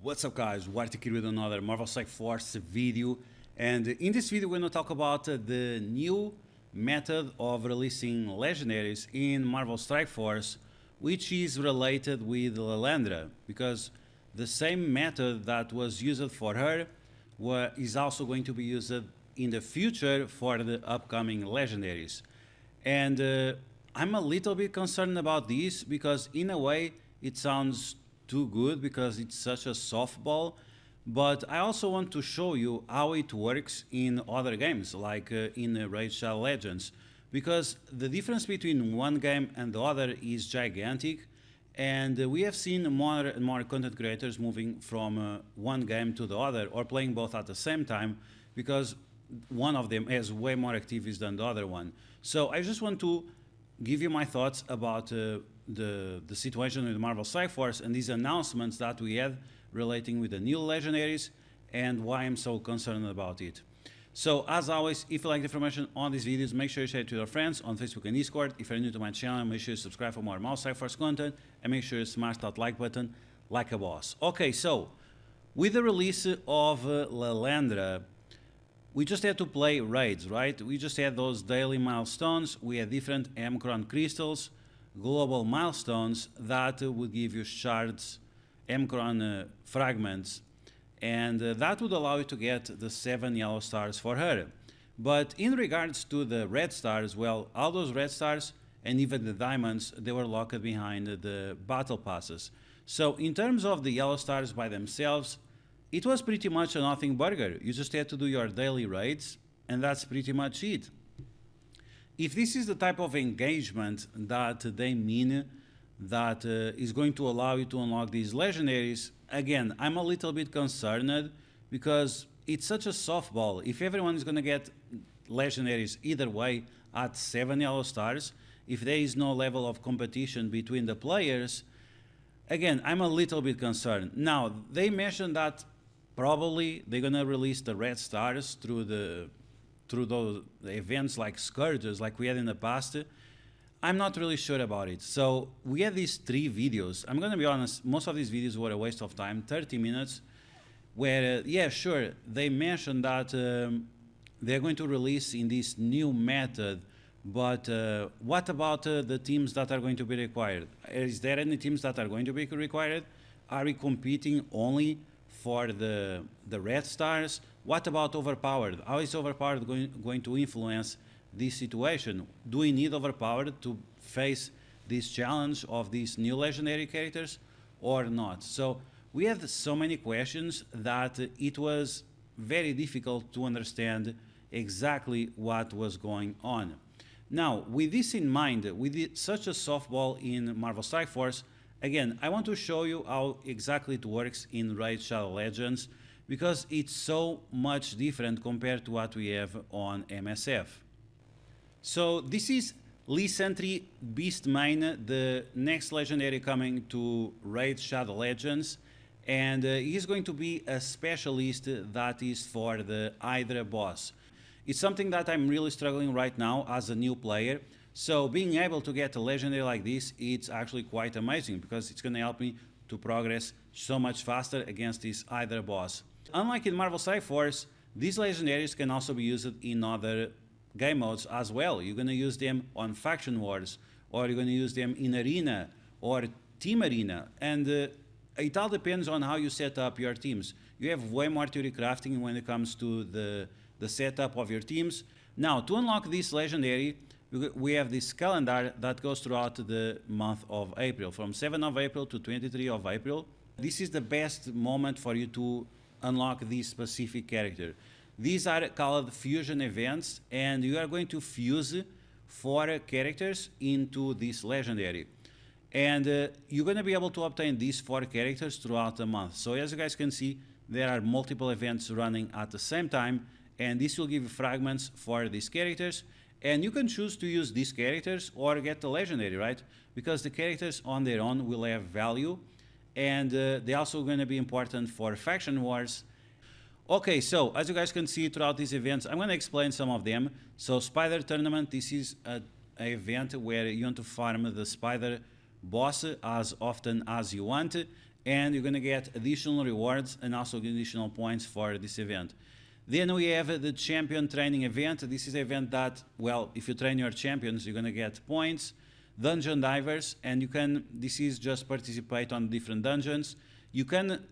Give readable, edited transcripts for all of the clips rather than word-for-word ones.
What's up guys, DuArktik here with another Marvel Strike Force video, and in this video we're going to talk about the new method of releasing legendaries in Marvel Strike Force, which is related with Lilandra, because the same method that was used for her is also going to be used in the future for the upcoming legendaries. And I'm a little bit concerned about this because in a way it sounds too good because it's such a softball, but I also want to show you how it works in other games like in Raid Shadow Legends, because the difference between one game and the other is gigantic, and we have seen more and more content creators moving from one game to the other or playing both at the same time because one of them has way more activities than the other one. So I just want to give you my thoughts about the situation with Marvel Strike Force and these announcements that we had relating with the new legendaries and why I'm so concerned about it. So as always, if you like the information on these videos, make sure you share it to your friends on Facebook and Discord. If you're new to my channel, make sure you subscribe for more Marvel Strike Force content and make sure you smash that like button like a boss. Okay, so with the release of Lilandra, we just had to play raids, right? We just had those daily milestones. We had different M-Cron crystals, global milestones that would give you shards, M-Cron fragments, and that would allow you to get the 7 yellow stars for her. But in regards to the red stars, well, all those red stars and even the diamonds, they were locked behind the battle passes. So in terms of the yellow stars by themselves, it was pretty much a nothing burger. You just had to do your daily raids, and that's pretty much it. If this is the type of engagement that they mean that is going to allow you to unlock these legendaries, again, I'm a little bit concerned because it's such a softball. If everyone is going to get legendaries either way at 7 yellow stars, if there is no level of competition between the players, again, I'm a little bit concerned. Now, they mentioned that probably they're gonna release the red stars through those events like Scourges like we had in the past. I'm not really sure about it. So we had these 3 videos. I'm gonna be honest, most of these videos were a waste of time, 30 minutes, where yeah, sure, they mentioned that they're going to release in this new method, but what about the teams that are going to be required? Is there any teams that are going to be required? Are we competing only for the red stars? What about overpowered? How is overpowered going to influence this situation? Do we need overpowered to face this challenge of these new legendary characters or not? So we had so many questions that it was very difficult to understand exactly what was going on. Now, with this in mind, with such a softball in Marvel Strike Force, again, I want to show you how exactly it works in Raid Shadow Legends, because it's so much different compared to what we have on MSF. So this is Lee Sentry Beastmane, the next legendary coming to Raid Shadow Legends, and he's going to be a specialist that is for the Hydra boss. It's something that I'm really struggling right now as a new player. So being able to get a legendary like this, it's actually quite amazing because it's going to help me to progress so much faster against this Hydra boss. Unlike in Marvel Strike Force, these legendaries can also be used in other game modes as well. You're going to use them on Faction Wars, or you're going to use them in Arena or Team Arena, and it all depends on how you set up your teams. You have way more theory crafting when it comes to the setup of your teams. Now, to unlock this legendary, we have this calendar that goes throughout the month of April, from 7th of April to 23rd of April. This is the best moment for you to unlock this specific character. These are called fusion events, and you are going to fuse 4 characters into this legendary. And you're going to be able to obtain these 4 characters throughout the month. So as you guys can see, there are multiple events running at the same time, and this will give you fragments for these characters. And you can choose to use these characters or get the legendary, right? Because the characters on their own will have value, and they're also going to be important for faction wars. Okay, so as you guys can see throughout these events, I'm going to explain some of them. So Spider Tournament, this is an event where you want to farm the Spider boss as often as you want, and you're gonna get additional rewards and also additional points for this event. Then we have the champion training event. This is an event that, well, if you train your champions, you're gonna get points. Dungeon divers, and you can, this is just participate on different dungeons. You can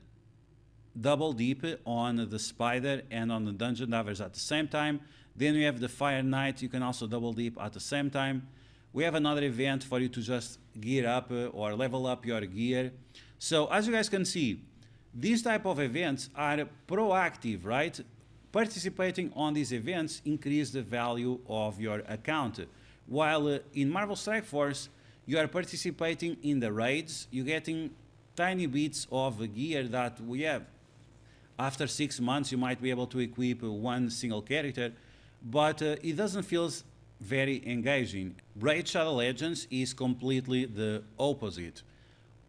double dip on the spider and on the dungeon divers at the same time. Then we have the fire knight. You can also double dip at the same time. We have another event for you to just gear up or level up your gear. So as you guys can see, these type of events are proactive, right? Participating on these events increase the value of your account. While in Marvel Strike Force, you are participating in the raids, you're getting tiny bits of gear that we have. After 6 months, you might be able to equip one single character, but it doesn't feel very engaging. Raid Shadow Legends is completely the opposite.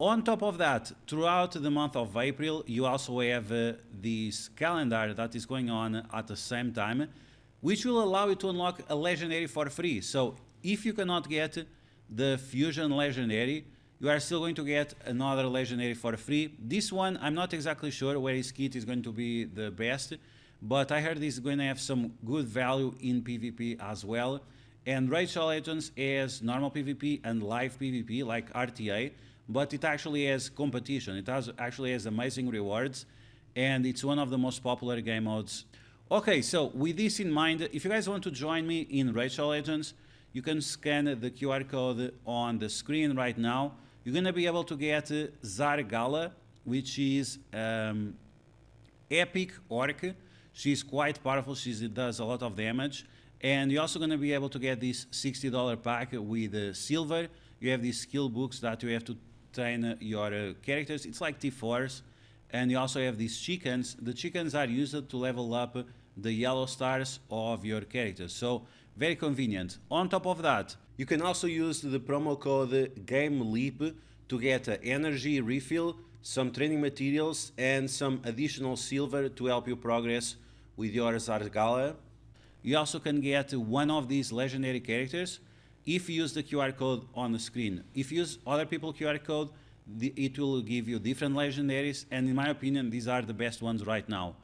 On top of that, throughout the month of April, you also have this calendar that is going on at the same time, which will allow you to unlock a legendary for free. So if you cannot get the Fusion Legendary, you are still going to get another legendary for free. This one, I'm not exactly sure where his kit is going to be the best, but I heard this is going to have some good value in PvP as well. And Raid Shadow Legends has normal PvP and live PvP like RTA, but it actually has competition. It actually has amazing rewards, and it's one of the most popular game modes. Okay, so with this in mind, if you guys want to join me in Raid Shadow Legends, you can scan the QR code on the screen right now. You're going to be able to get Zargala, which is epic orc. She's quite powerful. She does a lot of damage. And you're also going to be able to get this $60 pack with silver. You have these skill books that you have to train your characters. It's like T4s. And you also have these chickens. The chickens are used to level up the yellow stars of your characters. So very convenient. On top of that, you can also use the promo code Gameleap to get an energy refill, some training materials, and some additional silver to help you progress with your Zargala. You also can get one of these legendary characters if you use the QR code on the screen. If you use other people's QR code, it will give you different legendaries, and in my opinion, these are the best ones right now.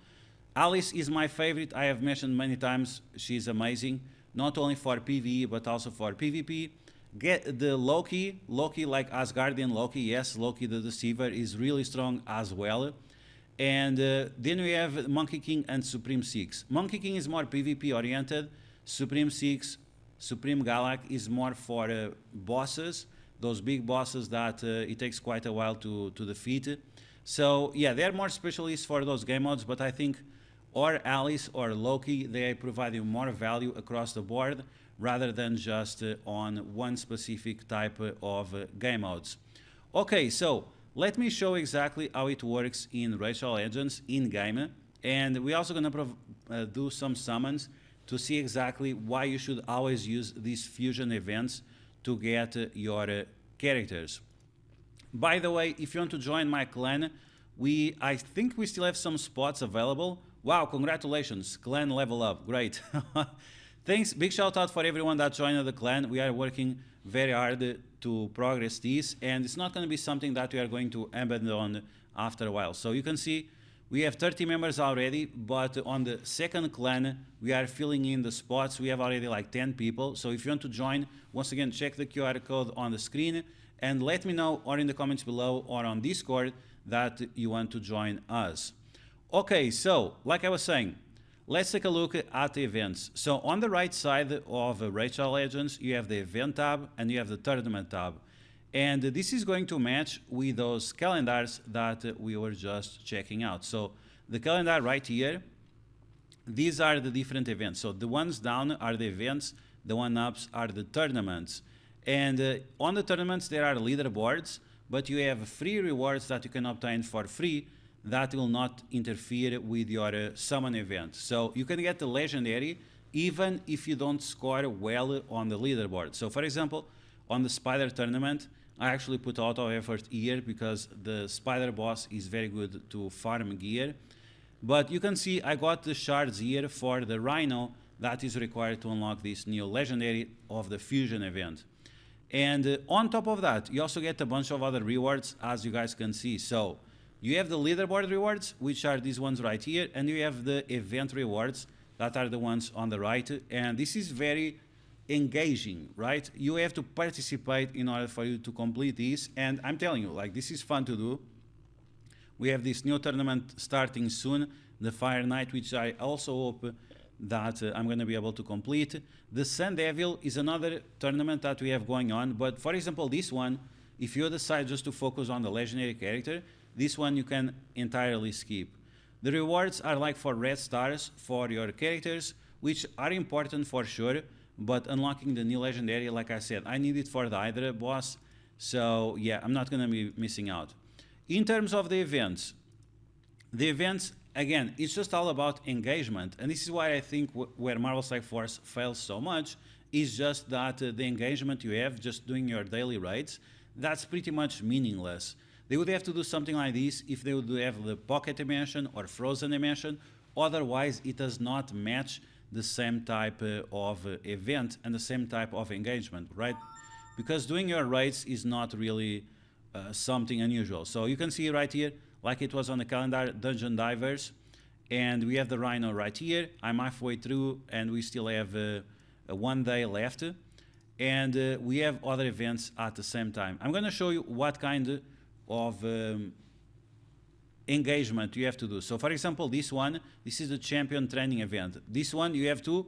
Alice is my favorite. I have mentioned many times, she's amazing, not only for PvE, but also for PvP. Get the Loki like Asgardian Loki, yes, Loki the Deceiver is really strong as well. And then we have Monkey King and Supreme 6. Monkey King is more PvP oriented. Supreme 6, Supreme Galak is more for bosses, those big bosses that it takes quite a while to defeat. So yeah, they're more specialists for those game modes, but I think or Alice or Loki, they provide you more value across the board rather than just on one specific type of game modes. Okay, so let me show exactly how it works in Raid Shadow Legends in-game, and we're also going to do some summons to see exactly why you should always use these fusion events to get your characters. By the way, if you want to join my clan, I think we still have some spots available. Wow, congratulations, clan level up, great. Thanks, big shout out for everyone that joined the clan. We are working very hard to progress this, and it's not going to be something that we are going to abandon after a while. So you can see we have 30 members already, but on the second clan, we are filling in the spots. We have already like 10 people. So if you want to join, once again, check the QR code on the screen and let me know, or in the comments below or on Discord, that you want to join us. Okay, so like I was saying, let's take a look at the events. So on the right side of Raid Shadow Legends, you have the event tab and you have the tournament tab. And this is going to match with those calendars that we were just checking out. So the calendar right here, these are the different events. So the ones down are the events, the one ups are the tournaments. And on the tournaments, there are leaderboards, but you have free rewards that you can obtain for free that will not interfere with your summon event. So you can get the legendary even if you don't score well on the leaderboard. So for example, on the spider tournament, I actually put auto effort here because the spider boss is very good to farm gear. But you can see I got the shards here for the rhino that is required to unlock this new legendary of the fusion event. And on top of that, you also get a bunch of other rewards, as you guys can see. So you have the leaderboard rewards, which are these ones right here, and you have the event rewards, that are the ones on the right. And this is very engaging, right? You have to participate in order for you to complete this. And I'm telling you, like, this is fun to do. We have this new tournament starting soon, the Fire Knight, which I also hope that I'm going to be able to complete. The Sun Devil is another tournament that we have going on, but for example, this one, if you decide just to focus on the legendary character, this one you can entirely skip. The rewards are like for red stars for your characters, which are important for sure, but unlocking the new legendary, like I said, I need it for the Hydra boss, so yeah, I'm not going to be missing out. In terms of the events, again, it's just all about engagement, and this is why I think where Marvel Strike Force fails so much is just that the engagement you have just doing your daily raids, that's pretty much meaningless. They would have to do something like this if they would have the pocket dimension or frozen dimension, otherwise it does not match the same type of event and the same type of engagement, right? Because doing your raids is not really something unusual. So you can see right here, like it was on the calendar, Dungeon Divers, and we have the Rhino right here. I'm halfway through and we still have 1 day left, and we have other events at the same time. I'm going to show you what kind of engagement you have to do. So for example, this is the champion training event. This one you have to,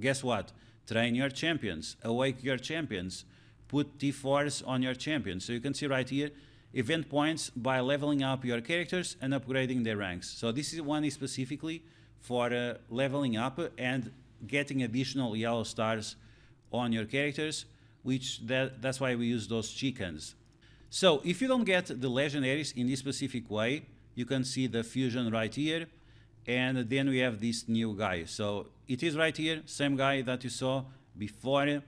guess what? Train your champions, awake your champions, put T4s on your champions. So you can see right here, event points by leveling up your characters and upgrading their ranks. So this one is specifically for leveling up and getting additional yellow stars on your characters, which that's why we use those chickens. So if you don't get the legendaries in this specific way, you can see the fusion right here, and then we have this new guy. So it is right here, same guy that you saw before,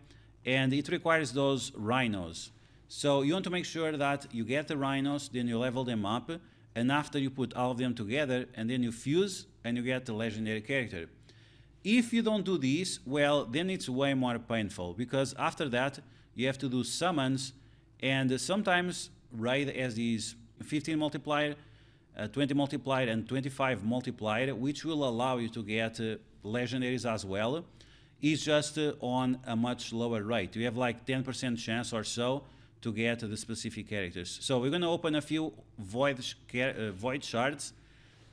and it requires those rhinos. So you want to make sure that you get the rhinos, then you level them up, and after you put all of them together, and then you fuse, and you get the legendary character. If you don't do this, well, then it's way more painful, because after that, you have to do summons, and sometimes raid has these 15 multiplier, 20 multiplier, and 25 multiplier, which will allow you to get legendaries as well. It's just on a much lower rate. You have like 10% chance or so to get the specific characters. So we're going to open a few void shards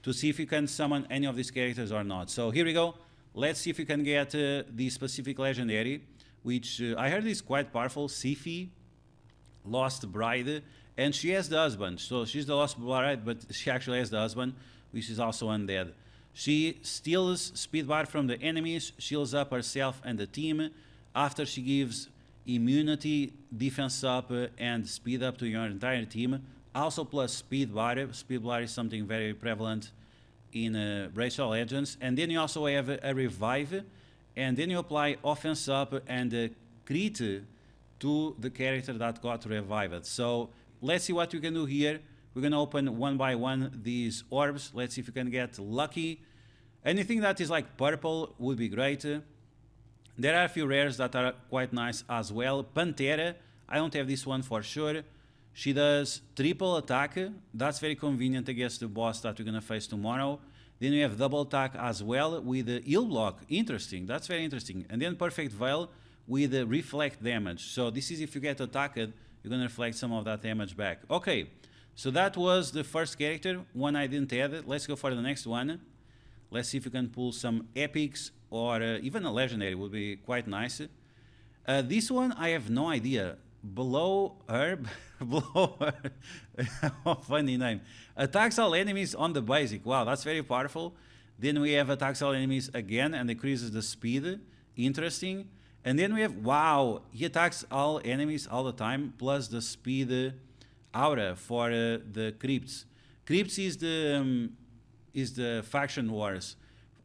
to see if you can summon any of these characters or not. So here we go. Let's see if you can get the specific legendary, which I heard is quite powerful. Sifi, Lost Bride, and she has the husband. So she's the Lost Bride, but she actually has the husband, which is also undead. She steals speed bar from the enemies, shields up herself and the team. After she gives immunity, defense up, and speed up to your entire team. Also plus speed bar. Speed bar is something very prevalent in Racial Legends. And then you also have a revive, and then you apply offense up and crit to the character that got revived. So let's see what we can do here. We're going to open one by one these orbs. Let's see if we can get lucky. Anything that is like purple would be great. There are a few rares that are quite nice as well. Pantera, I don't have this one for sure. She does triple attack. That's very convenient against the boss that we're going to face tomorrow. Then we have double attack as well with the heal block. Interesting. That's very interesting. And then perfect veil with the reflect damage. So this is if you get attacked, you're going to reflect some of that damage back. Okay. So that was the first character, one I didn't add. Let's go for the next one. Let's see if we can pull some epics or even a legendary would be quite nice. This one, I have no idea. Below herb, below herb. Funny name. Attacks all enemies on the basic. Wow, that's very powerful. Then we have attacks all enemies again and decreases the speed. Interesting. And then we have, wow, he attacks all enemies all the time, plus the speed aura for the crypts. Crypts is the faction wars,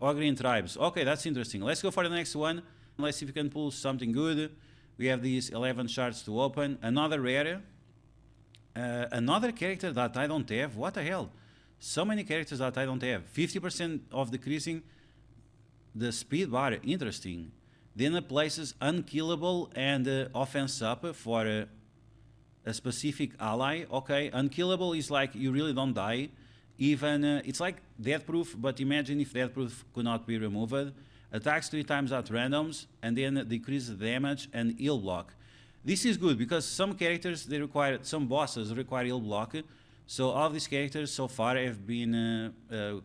Ogrian tribes. Okay, that's interesting. Let's go for the next one. Let's see if we can pull something good. We have these 11 shards to open. Another rare. Another character that I don't have. What the hell? So many characters that I don't have. 50% of decreasing the speed bar. Interesting. Then it places unkillable and offense up for a specific ally. Okay, unkillable is like you really don't die. Even it's like death proof, but imagine if death proof could not be removed. Attacks 3 times at randoms and then decrease the damage and heal block. This is good because some characters some bosses require heal block. So all of these characters so far have been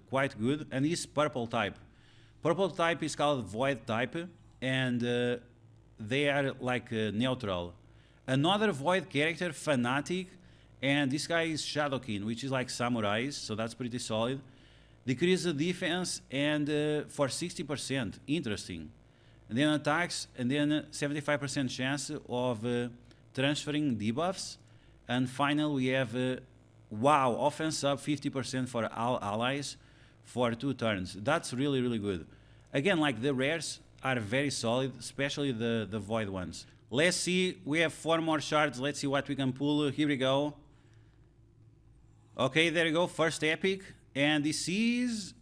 quite good. And this purple type. Purple type is called void type, and they are like neutral. Another void character, fanatic, and this guy is Shadowkin, which is like samurais, so that's pretty solid. Decrease the defense and for 60%, interesting. And then attacks, and then 75% chance of transferring debuffs. And finally we have, wow, offense up 50% for all allies for 2 turns. That's really, really good. Again, like the rares are very solid, especially the void ones. Let's see, we have 4 more shards. Let's see what we can pull. Here we go. Okay, there you go, first epic. And this is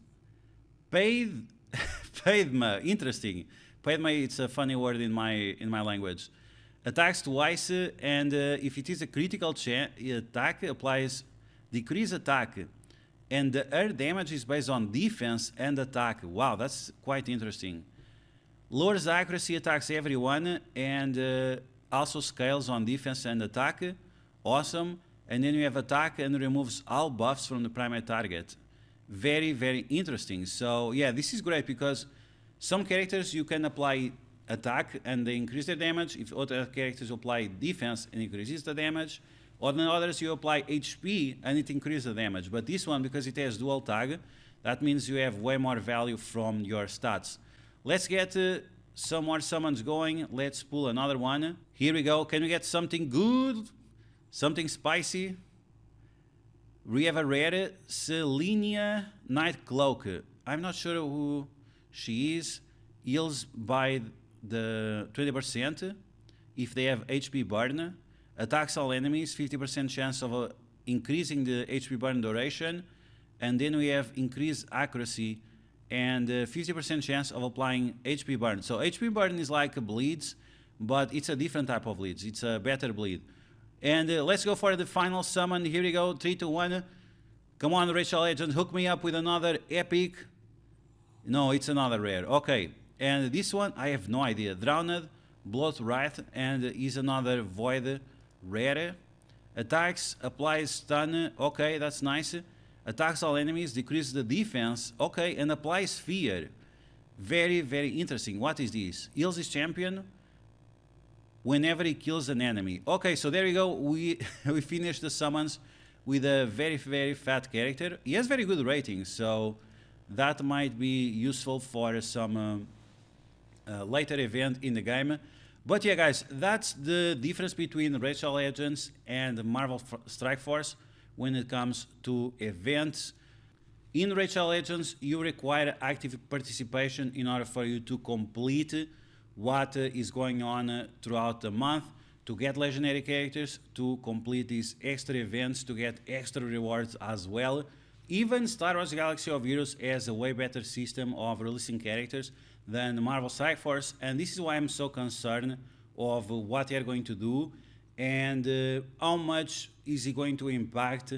Padma, interesting. Padma, it's a funny word in my language. Attacks twice, and if it is a critical attack, applies decrease attack. And the air damage is based on defense and attack. Wow, that's quite interesting. Lowers accuracy, attacks everyone, and also scales on defense and attack. Awesome. And then you have attack and removes all buffs from the primary target. Very, very interesting. So yeah, this is great because some characters you can apply attack and they increase their damage. If other characters apply defense and increases the damage. On others you apply HP and it increases the damage. But this one, because it has dual tag, that means you have way more value from your stats. Let's get some more summons going. Let's pull another one. Here we go. Can we get something good? Something spicy? We have a rare Selenia Night Cloak. I'm not sure who she is. Heals by the 20% if they have HP burn. Attacks all enemies, 50% chance of increasing the HP burn duration. And then we have increased accuracy and 50% chance of applying HP burn. So HP burn is like a bleeds, but it's a different type of bleeds. It's a better bleed. And let's go for the final summon. Here we go, 3, 2, 1. Come on, Rachel Legend, hook me up with another epic. No, it's another rare. Okay, and this one, I have no idea. Drowned, Blood Wrath, and is another void rare. Attacks, applies stun. Okay, that's nice. Attacks all enemies, decreases the defense. Okay, and applies fear. Very, very interesting. What is this? Heals his champion whenever he kills an enemy. Okay, so there you go. We finished the summons with a very, very fat character. He has very good ratings, so that might be useful for some later event in the game. But yeah, guys, that's the difference between Rachel Legends and Marvel Strike Force when it comes to events. In Rachel Legends, you require active participation in order for you to complete what is going on throughout the month, to get legendary characters, to complete these extra events, to get extra rewards as well. Even Star Wars Galaxy of Heroes has a way better system of releasing characters than Marvel Strike Force, and this is why I'm so concerned of what they're going to do and how much is it going to impact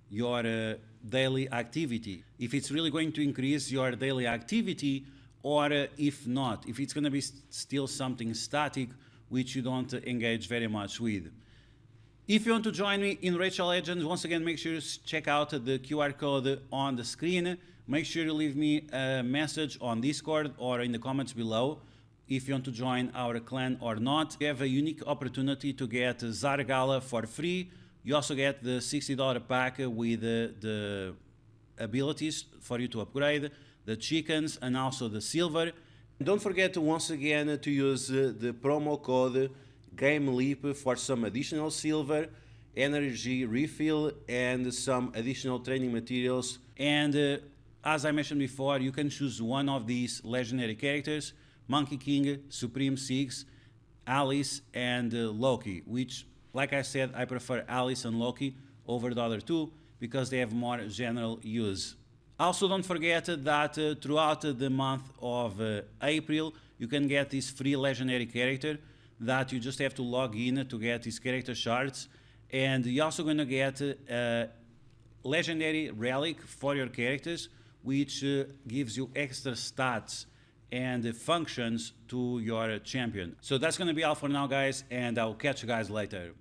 your daily activity. If it's really going to increase your daily activity, or if not, if it's going to be still something static which you don't engage very much with. If you want to join me in Rachel Legends, once again, make sure to check out the QR code on the screen. Make sure to leave me a message on Discord or in the comments below if you want to join our clan or not. You have a unique opportunity to get Zargala for free. You also get the $60 pack with the abilities for you to upgrade, the chickens, and also the silver. Don't forget once again to use the promo code Gameleap for some additional silver, energy refill, and some additional training materials. And as I mentioned before, you can choose one of these legendary characters: Monkey King, Supreme Six, Alice, and Loki, which, like I said, I prefer Alice and Loki over the other two because they have more general use. Also, don't forget that throughout the month of April, you can get this free legendary character that you just have to log in to get these character shards. And you're also going to get a legendary relic for your characters, which gives you extra stats and functions to your champion. So that's going to be all for now, guys, and I'll catch you guys later.